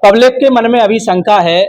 Public के मन में अभी शंका है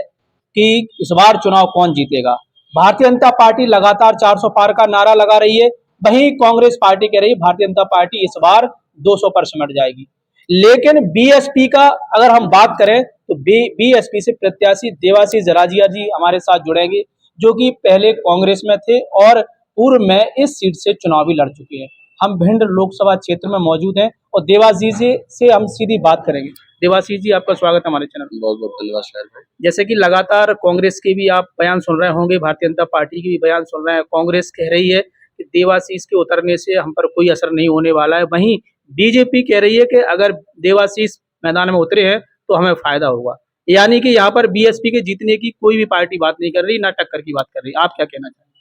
कि इस बार चुनाव कौन जीतेगा। भारतीय जनता पार्टी लगातार 400 पार का नारा लगा रही है, वहीं कांग्रेस पार्टी कह रही है भारतीय जनता पार्टी इस बार 200 पर सिमट जाएगी। लेकिन बीएसपी का अगर हम बात करें तो बीएसपी से प्रत्याशी देवाशीष राजिया जी हमारे साथ जुड़ेंगे, जो कि पहले कांग्रेस में थे और पूर्व में इस सीट से चुनाव भी लड़ चुके हैं। हम भिंड लोकसभा क्षेत्र में मौजूद हैं और देवाशीष जी से हम सीधी बात करेंगे। देवाशीष जी, आपका स्वागत है हमारे चैनल में। बहुत बहुत धन्यवाद शायद भाई। जैसे कि लगातार कांग्रेस के भी आप बयान सुन रहे होंगे, भारतीय जनता पार्टी की भी बयान सुन रहे हैं। कांग्रेस कह रही है कि देवाशीष के उतरने से हम पर कोई असर नहीं होने वाला है, वहीं बीजेपी कह रही है कि अगर देवाशीष मैदान में उतरे हैं तो हमें फायदा होगा। यानी कि यहाँ पर बीएसपी के जीतने की कोई भी पार्टी बात नहीं कर रही, ना टक्कर की बात कर रही। आप क्या कहना चाहेंगे?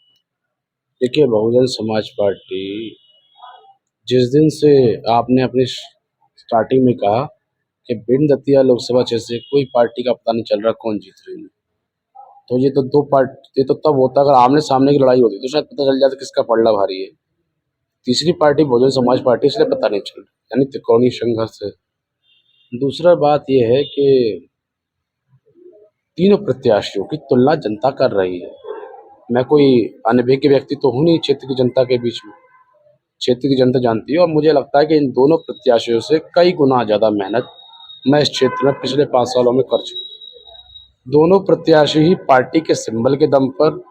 देखिए, बहुजन समाज पार्टी जिस दिन से आपने अपनी स्टार्टिंग में कहा कि भिंड दतिया लोकसभा क्षेत्र से कोई पार्टी का पता नहीं चल रहा कौन जीत रही है, तो ये तो दो पार्टी, ये तो तब होता अगर आमने सामने की लड़ाई होती तो शायद पता चल जाता किसका पलड़ा भारी है। तीसरी पार्टी बहुजन समाज पार्टी, इसलिए पता नहीं चल रहा, यानी त्रिकोणीय संघर्ष है। दूसरा बात यह है कि तीनों प्रत्याशियों की तुलना जनता कर रही है। मैं कोई अनभिज्ञ व्यक्ति तो हूँ नहीं क्षेत्र की जनता के बीच में, क्षेत्र की जनता जानती है और मुझे लगता है कि इन दोनों प्रत्याशियों से कई गुना ज़्यादा मेहनत मैं इस क्षेत्र में पिछले 5 सालों में कर चुका हूँ। दोनों प्रत्याशी ही पार्टी के सिंबल के दम पर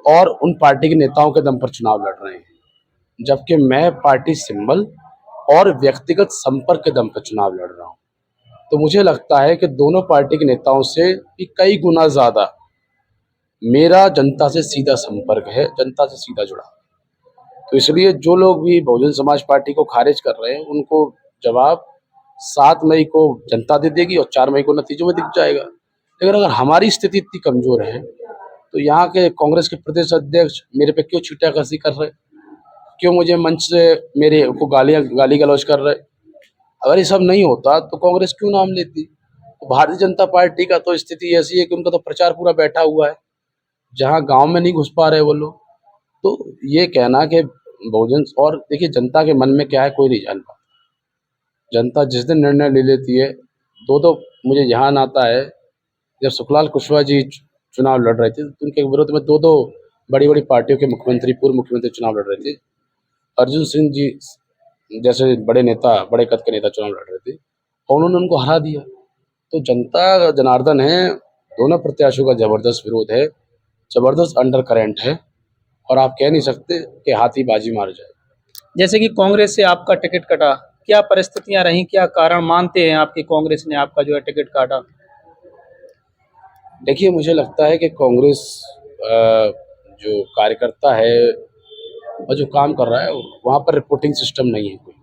और उन पार्टी के नेताओं के दम पर चुनाव लड़ रहे हैं, जबकि मैं पार्टी सिंबल और व्यक्तिगत संपर्क के दम पर चुनाव लड़ रहा हूँ। तो मुझे लगता है कि दोनों पार्टी के नेताओं से भी कई गुना ज़्यादा मेरा जनता से सीधा संपर्क है, जनता से सीधा जुड़ा। तो इसलिए जो लोग भी बहुजन समाज पार्टी को खारिज कर रहे हैं, उनको जवाब 7 मई को जनता दे देगी और 4 मई को नतीजों में दिख जाएगा। लेकिन अगर हमारी स्थिति इतनी कमजोर है तो यहाँ के कांग्रेस के प्रदेश अध्यक्ष मेरे पे क्यों छींटाकशी कर रहे, क्यों मुझे मंच से मेरे को गाली गलौज कर रहे। अगर ये सब नहीं होता तो कांग्रेस क्यों नाम लेती। तो भारतीय जनता पार्टी का तो स्थिति ऐसी है कि उनका तो प्रचार पूरा बैठा हुआ है, जहाँ गांव में नहीं घुस पा रहे वो लोग। तो ये कहना कि बहुजन, और देखिए जनता के मन में क्या है कोई नहीं जान पाता। जनता जिस दिन निर्णय ले लेती है, दो मुझे ध्यान आता है जब सुखलाल कुशवाहा जी चुनाव लड़ रहे थे तो उनके विरोध में दो बड़ी बड़ी पार्टियों के मुख्यमंत्री, पूर्व मुख्यमंत्री चुनाव लड़ रहे थे। अर्जुन सिंह जी जैसे बड़े नेता, बड़े कद के नेता चुनाव लड़ रहे थे और उन्होंने उनको हरा दिया। तो जनता जनार्दन है, दोनों प्रत्याशियों का जबरदस्त विरोध है, जबरदस्त अंडर करंट है और आप कह नहीं सकते कि हाथी बाजी मार जाए। जैसे कि कांग्रेस से आपका टिकट कटा, क्या परिस्थितियां रही, क्या कारण मानते हैं आपकी कांग्रेस ने आपका जो है टिकट काटा? देखिए, मुझे लगता है कि कांग्रेस जो कार्यकर्ता है और जो काम कर रहा है वहाँ पर रिपोर्टिंग सिस्टम नहीं है कोई।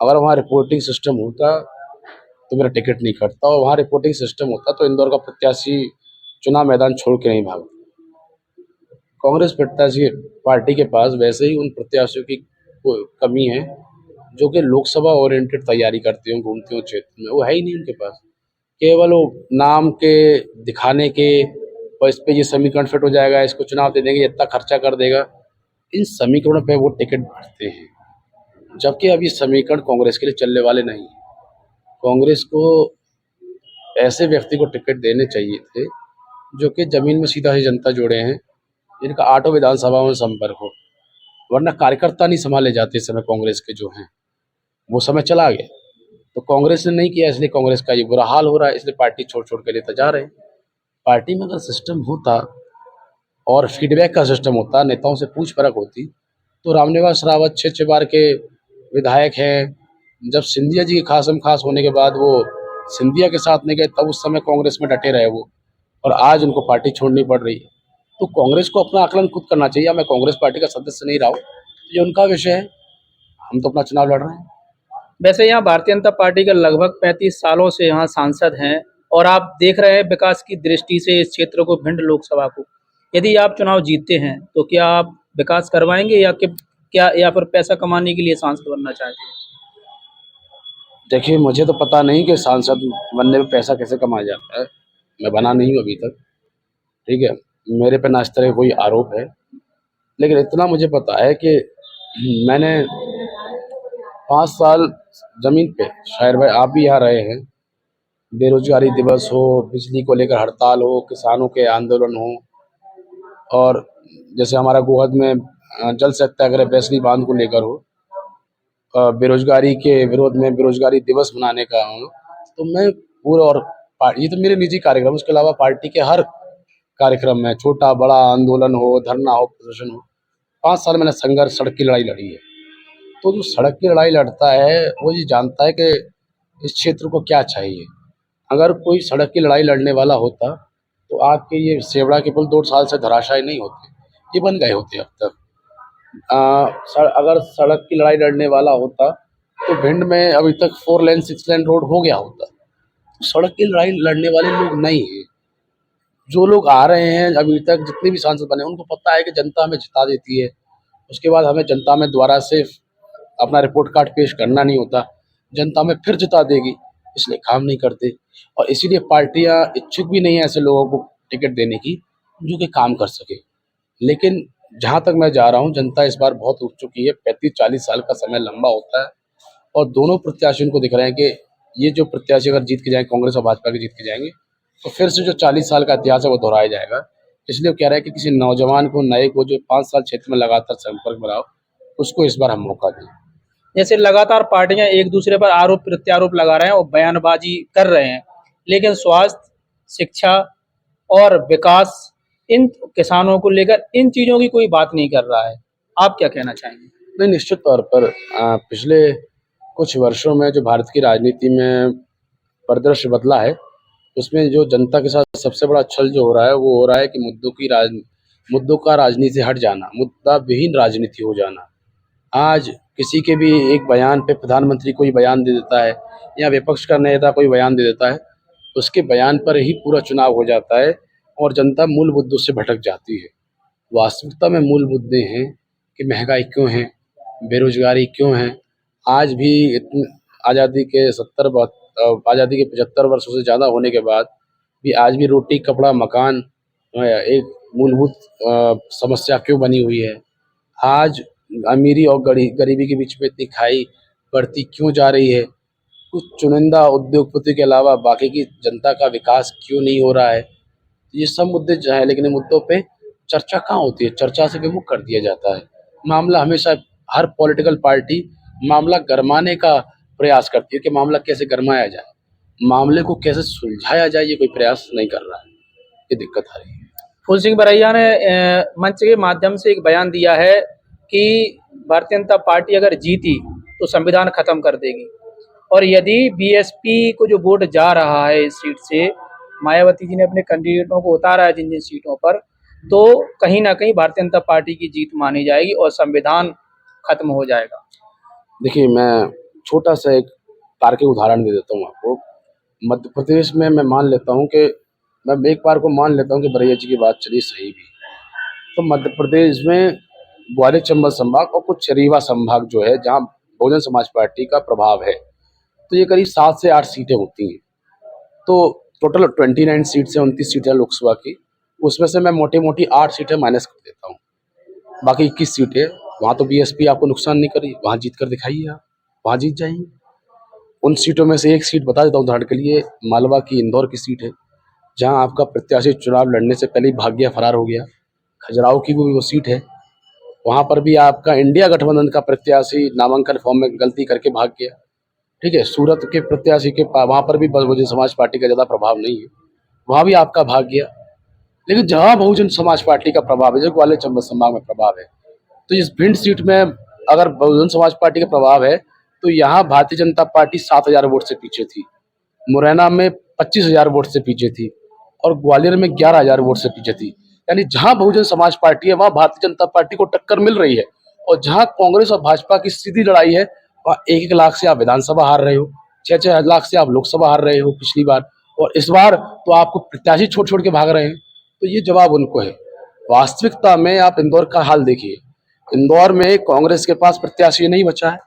अगर वहाँ रिपोर्टिंग सिस्टम होता तो मेरा टिकट नहीं कटता, और वहाँ रिपोर्टिंग सिस्टम होता तो इंदौर का प्रत्याशी चुनाव मैदान छोड़ के नहीं भागता। कांग्रेस प्रत्याशी पार्टी के पास वैसे ही उन प्रत्याशियों की कमी है जो कि लोकसभा ओरिएंटेड तैयारी करते हो, घूमते हो क्षेत्र में, वो है ही नहीं उनके पास। केवल वो नाम के दिखाने के, और इस पे ये समीकरण फिट हो जाएगा, इसको चुनाव दे देंगे, इतना खर्चा कर देगा, इन समीकरणों पे वो टिकट बांटते हैं। जबकि अब ये समीकरण कांग्रेस के लिए चलने वाले नहीं। कांग्रेस को ऐसे व्यक्ति को टिकट देने चाहिए थे जो कि जमीन में सीधा ही जनता जोड़े हैं, जिनका 8 विधानसभा में संपर्क हो, वरना कार्यकर्ता नहीं संभाले जाते इस समय कांग्रेस के जो हैं, वो समय चला गया। तो कांग्रेस ने नहीं किया, इसलिए कांग्रेस का ये बुरा हाल हो रहा है, इसलिए पार्टी छोड़ छोड़ के लेते जा रहे हैं। पार्टी में अगर सिस्टम होता और फीडबैक का सिस्टम होता, नेताओं से पूछ परख होती, तो रामनिवास रावत 6 बार के विधायक हैं। जब सिंधिया जी के खासम खास होने के बाद वो सिंधिया के साथ नहीं गए, तब उस समय कांग्रेस में डटे रहे वो, और आज उनको पार्टी छोड़नी पड़ रही है। तो कांग्रेस को अपना आकलन खुद करना चाहिए। मैं कांग्रेस पार्टी का सदस्य नहीं रहा हूँ, ये उनका विषय है, हम तो अपना चुनाव लड़ रहे हैं। वैसे यहाँ भारतीय जनता पार्टी के लगभग 35 सालों से यहाँ सांसद हैं और आप देख रहे हैं विकास की दृष्टि से इस क्षेत्र को, भिंड लोकसभा को, यदि आप चुनाव जीतते हैं तो क्या आप विकास करवाएंगे या कि क्या, या फिर पैसा कमाने के लिए सांसद बनना चाहते हैं? देखिए, मुझे तो पता नहीं कि सांसद बनने में पैसा कैसे कमाया जाता है, मैं बना नहीं हूँ अभी तक, ठीक है। मेरे पे ना इस तरह का कोई आरोप है, लेकिन इतना मुझे पता है कि मैंने 5 साल ज़मीन पे, शायर भाई आप भी यहाँ रहे हैं, बेरोजगारी दिवस हो, बिजली को लेकर हड़ताल हो, किसानों के आंदोलन हो, और जैसे हमारा गोहद में जल सत्याग्रह वैसली बांध को लेकर हो, बेरोजगारी के विरोध में बेरोजगारी दिवस मनाने का हूँ, तो मैं पूरा और ये तो मेरे निजी कार्यक्रम, उसके अलावा पार्टी के हर कार्यक्रम में छोटा बड़ा आंदोलन हो, धरना हो, प्रदर्शन हो, 5 साल मैंने संघर्ष सड़क की लड़ाई लड़ी है। तो जो सड़क की लड़ाई लड़ता है वो ये जानता है कि इस क्षेत्र को क्या चाहिए। अगर कोई सड़क की लड़ाई लड़ने वाला होता तो आपके ये सेवड़ा के पुल 2 साल से धराशायी नहीं होते, ये बन गए होते अब तक। अगर सड़क की लड़ाई लड़ने वाला होता तो भिंड में अभी तक 4 लेन 6 लेन रोड हो गया होता। सड़क की लड़ाई लड़ने वाले लोग नहीं हैं। जो लोग आ रहे हैं अभी तक, जितने भी सांसद बने, उनको पता है कि जनता हमें जिता देती है, उसके बाद हमें जनता में दोबारा से अपना रिपोर्ट कार्ड पेश करना नहीं होता, जनता हमें फिर जिता देगी, इसलिए काम नहीं करते। और इसीलिए पार्टियां इच्छुक भी नहीं है ऐसे लोगों को टिकट देने की जो कि काम कर सके। लेकिन जहाँ तक मैं जा रहा हूँ, जनता इस बार बहुत उठ चुकी है। 35-40 साल का समय लंबा होता है, और दोनों प्रत्याशियों को दिख रहे हैं कि ये जो प्रत्याशी अगर जीत के जाएंगे, कांग्रेस और भाजपा के जीत के जाएंगे, तो फिर से जो 40 साल का इतिहास है वो दोहराया जाएगा। इसलिए वो कह रहे हैं कि किसी नौजवान को, नए को, जो 5 साल क्षेत्र में लगातार संपर्क में रहा हो, उसको इस बार हम मौका दें। जैसे लगातार पार्टियां एक दूसरे पर आरोप प्रत्यारोप लगा रहे हैं और बयानबाजी कर रहे हैं, लेकिन स्वास्थ्य, शिक्षा और विकास, इन किसानों को लेकर इन चीजों की कोई बात नहीं कर रहा है। आप क्या कहना चाहेंगे? नहीं, निश्चित तौर पर पिछले कुछ वर्षों में जो भारत की राजनीति में परिदृश्य बदला है, उसमें जो जनता के साथ सबसे बड़ा छल जो हो रहा है वो हो रहा है कि मुद्दों का राजनीति से हट जाना, मुद्दा विहीन राजनीति हो जाना। आज किसी के भी एक बयान पे प्रधानमंत्री कोई बयान दे देता है या विपक्ष का नेता कोई बयान दे देता है, उसके बयान पर ही पूरा चुनाव हो जाता है और जनता मूल मुद्दों से भटक जाती है। वास्तविकता में मूल मुद्दे हैं कि महंगाई क्यों है, बेरोजगारी क्यों है। आज भी इतनी आज़ादी के 75 वर्षों से ज़्यादा होने के बाद भी आज भी रोटी, कपड़ा, मकान एक मूलभूत समस्या क्यों बनी हुई है। आज अमीरी और गरीबी के बीच में इतनी खाई बढ़ती क्यों जा रही है। कुछ चुनिंदा उद्योगपति के अलावा बाकी की जनता का विकास क्यों नहीं हो रहा है। ये सब मुद्दे जो है, लेकिन इन मुद्दों पे चर्चा कहाँ होती है, चर्चा से विमुख कर दिया जाता है। मामला हमेशा, हर पॉलिटिकल पार्टी मामला गरमाने का प्रयास करती है कि मामला कैसे गरमाया जाए, मामले को कैसे सुलझाया जाए, ये कोई प्रयास नहीं कर रहा है। ये दिक्कत आ रही है। फूल सिंह बरैया ने मंच के माध्यम से एक बयान दिया है कि भारतीय जनता पार्टी अगर जीती तो संविधान खत्म कर देगी, और यदि बीएसपी को जो वोट जा रहा है इस सीट से, मायावती जी ने अपने कैंडिडेटों को उतारा है जिन जिन सीटों पर, तो कहीं ना कहीं भारतीय जनता पार्टी की जीत मानी जाएगी और संविधान खत्म हो जाएगा। देखिए, मैं छोटा सा एक तार्किक उदाहरण दे देता हूँ आपको। मध्य प्रदेश में मैं मान लेता हूँ कि मैं एक बार को मान लेता हूँ कि बरैया जी की बात चली सही भी, तो मध्य प्रदेश में ग्वालियर चंबल संभाग और कुछ रीवा संभाग जो है, जहाँ बहुजन समाज पार्टी का प्रभाव है, तो ये करीब 7 से 8 सीटें होती हैं। तो टोटल 29 सीट्स हैं, 29 सीटें लोकसभा की, उसमें से मैं मोटी मोटी 8 सीटें माइनस कर देता हूँ। बाकी 21 सीटें, वहाँ तो बीएसपी आपको नुकसान नहीं करी, वहाँ जीत कर दिखाइए, आप वहाँ जीत जाइए। उन सीटों में से एक सीट बता देता हूँ उदाहरण के लिए, मालवा की इंदौर की सीट है, जहाँ आपका प्रत्याशी चुनाव लड़ने से पहले ही भाग गया, फरार हो गया। खजुराहो की भी वो सीट है, वहाँ पर भी आपका इंडिया गठबंधन का प्रत्याशी नामांकन फॉर्म में गलती करके भाग गया। ठीक है, सूरत के प्रत्याशी के वहाँ पर भी बहुजन समाज पार्टी का ज़्यादा प्रभाव नहीं है, वहाँ भी आपका भाग गया। लेकिन जहाँ बहुजन समाज पार्टी का प्रभाव है, जो ग्वालियर चंबल संभाग में प्रभाव है, तो इस भिंड सीट में अगर बहुजन समाज पार्टी का प्रभाव है, तो यहाँ भारतीय जनता पार्टी 7,000 वोट से पीछे थी, मुरैना में 25,000 वोट से पीछे थी, और ग्वालियर में 11,000 वोट से पीछे थी। यानी जहां बहुजन समाज पार्टी है, वहां भारतीय जनता पार्टी को टक्कर मिल रही है, और जहां कांग्रेस और भाजपा की सीधी लड़ाई है, वहां 1-1 लाख से आप विधानसभा हार रहे हो, 6-6 लाख से आप लोकसभा हार रहे हो पिछली बार, और इस बार तो आपको प्रत्याशी छोड़ छोड़ के भाग रहे हैं। तो ये जवाब उनको है। वास्तविकता में आप इंदौर का हाल देखिए, इंदौर में कांग्रेस के पास प्रत्याशी नहीं बचा है,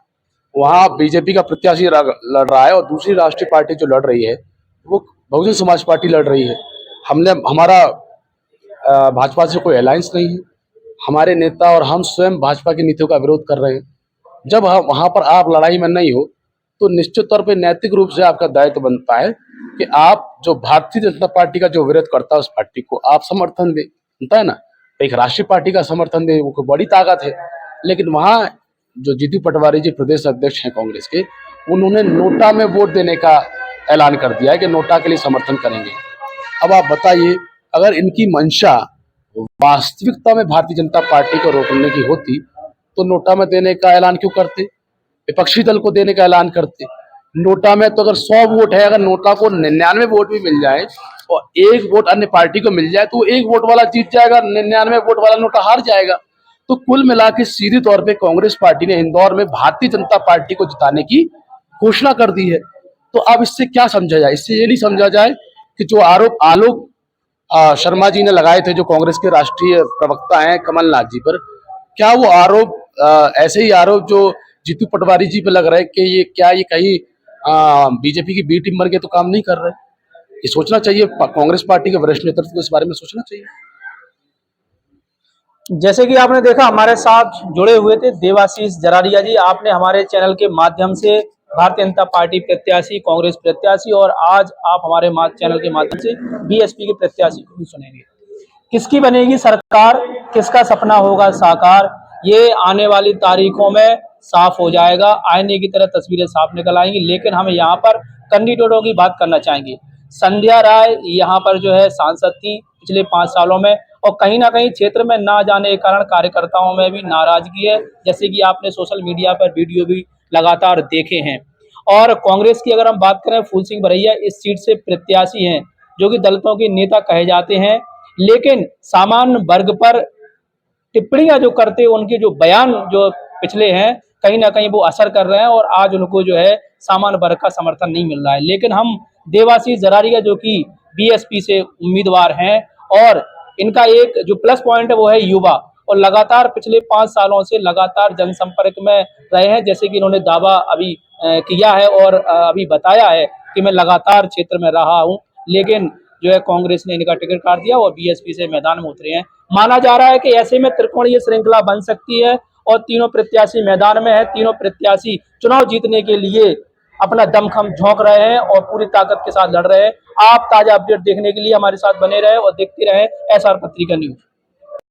वहाँ बीजेपी का प्रत्याशी लड़ रहा है, और दूसरी राष्ट्रीय पार्टी जो लड़ रही है वो बहुजन समाज पार्टी लड़ रही है। हमारा भाजपा से कोई अलायंस नहीं है, हमारे नेता और हम स्वयं भाजपा की नीतियों का विरोध कर रहे हैं। जब वहाँ पर आप लड़ाई में नहीं हो, तो निश्चित तौर पे नैतिक रूप से आपका दायित्व बनता है कि आप जो भारतीय जनता पार्टी का जो विरोध करता है उस पार्टी को आप समर्थन दे, होता है ना, एक राष्ट्रीय पार्टी का समर्थन दे, वो कोई बड़ी ताकत है। लेकिन वहां जो जीतू पटवारी जी प्रदेश अध्यक्ष हैं कांग्रेस के, उन्होंने नोटा में वोट देने का ऐलान कर दिया है कि नोटा के लिए समर्थन करेंगे। अब आप बताइए, अगर इनकी मंशा वास्तविकता में भारतीय जनता पार्टी को रोकने की होती तो नोटा में देने का ऐलान क्यों करते, विपक्षी दल को देने का ऐलान करते। नोटा में तो अगर 100 वोट है, अगर नोटा को 99 वोट भी मिल जाए और एक वोट अन्य पार्टी को मिल जाए तो एक वोट वाला जीत जाएगा, 99 वोट वाला नोटा हार जाएगा। तो कुल मिला के सीधे तौर पे कांग्रेस पार्टी ने इंदौर में भारतीय जनता पार्टी को जिताने की घोषणा कर दी है। तो अब इससे क्या समझा जाए, इससे ये नहीं समझा जाए कि जो आरोप आलोक शर्मा जी ने लगाए थे, जो कांग्रेस के राष्ट्रीय प्रवक्ता हैं कमलनाथ जी पर, क्या वो आरोप ऐसे ही आरोप जो जीतू पटवारी जी पे लग रहा है कि ये क्या ये कहीं बीजेपी की बी टीम बन के तो काम नहीं कर रहे। ये सोचना चाहिए, कांग्रेस पार्टी के वरिष्ठ नेतृत्व को इस बारे में सोचना चाहिए। जैसे कि आपने देखा हमारे साथ जुड़े हुए थे देवाशीष जरारिया जी, आपने हमारे चैनल के माध्यम से भारतीय जनता पार्टी प्रत्याशी, कांग्रेस प्रत्याशी और आज आप हमारे चैनल के माध्यम से बीएसपी के प्रत्याशी को भी सुनेंगे। किसकी बनेगी सरकार, किसका सपना होगा साकार, ये आने वाली तारीखों में साफ हो जाएगा, आईने की तरह तस्वीरें साफ निकल आएंगी। लेकिन हम यहाँ पर कैंडिडेटों की बात करना चाहेंगे। संध्या राय यहाँ पर जो है सांसद थी पिछले 5 सालों में, और कहीं ना कहीं क्षेत्र में ना जाने के कारण कार्यकर्ताओं में भी नाराजगी है, जैसे कि आपने सोशल मीडिया पर वीडियो भी लगातार देखे हैं। और कांग्रेस की अगर हम बात करें, फूल सिंह बरैया इस सीट से प्रत्याशी हैं, जो कि दलितों के नेता कहे जाते हैं, लेकिन सामान्य वर्ग पर टिप्पणियां जो करते हैं, उनके जो बयान जो पिछले हैं, कहीं ना कहीं वो असर कर रहे हैं और आज उनको जो है सामान्य वर्ग का समर्थन नहीं मिल रहा है। लेकिन हम देवाशीष जरारिया जो कि बीएसपी से उम्मीदवार हैं, और इनका एक जो प्लस पॉइंट है वो है युवा, और लगातार पिछले 5 सालों से लगातार जनसंपर्क में रहे हैं, जैसे कि इन्होंने दावा अभी किया है और अभी बताया है कि मैं लगातार क्षेत्र में रहा हूं। लेकिन जो है कांग्रेस ने इनका टिकट काट दिया और बीएसपी से मैदान में उतरे हैं। माना जा रहा है कि ऐसे में त्रिकोणीय श्रृंखला बन सकती है और तीनों प्रत्याशी मैदान में है। तीनों प्रत्याशी चुनाव जीतने के लिए अपना दमखम झोंक रहे हैं और पूरी ताकत के साथ लड़ रहे हैं। आप ताजा अपडेट देखने के लिए हमारे साथ बने रहे और देखते रहे एसआर पत्रिका न्यूज।